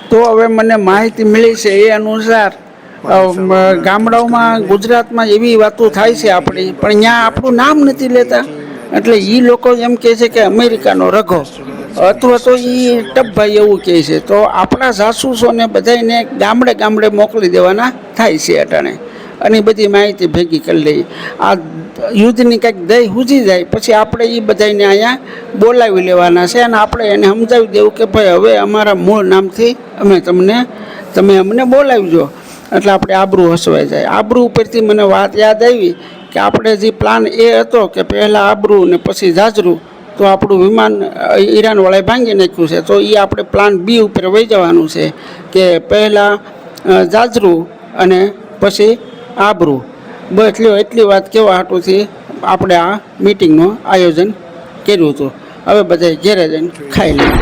તો હવે મને માહિતી મળી છે એ અનુસાર ગામડાઓમાં ગુજરાતમાં એવી વાતો થાય છે આપણી, પણ ત્યાં આપણું નામ નથી લેતા. એટલે એ લોકો એમ કહે છે કે અમેરિકાનો રઘો, અથવા તો એ ટપભાઈ એવું કહે છે. તો આપણા જાસૂસોને બધાને ગામડે ગામડે મોકલી દેવાના થાય છે અટાણે, અને બધી માહિતી ભેગી કરી લઈએ. આ યુદ્ધની કંઈક દઈ હુજી જાય પછી આપણે એ બધાને અહીંયા બોલાવી લેવાના છે, અને આપણે એને સમજાવી દેવું કે ભાઈ હવે અમારા મૂળ નામથી તમે અમને બોલાવજો. એટલે આપણે આબરૂ હસવાઈ જાય. આબરૂ ઉપરથી મને વાત યાદ આવી કે આપણે જે પ્લાન એ હતો કે પહેલાં આબરૂ ને પછી જાજરૂ, તો આપણું વિમાન ઈરાનવાળાએ ભાંગી નાખ્યું છે. તો એ આપણે પ્લાન બી ઉપર વહી જવાનું છે કે પહેલાં જાજરૂ અને પછી આબરૂ. બસ એટલી વાત કહેવા હાટુથી આપણે આ મિટિંગનું આયોજન કર્યું હતું. હવે બધા ઘેરે જઈને ખાઈ લઈએ.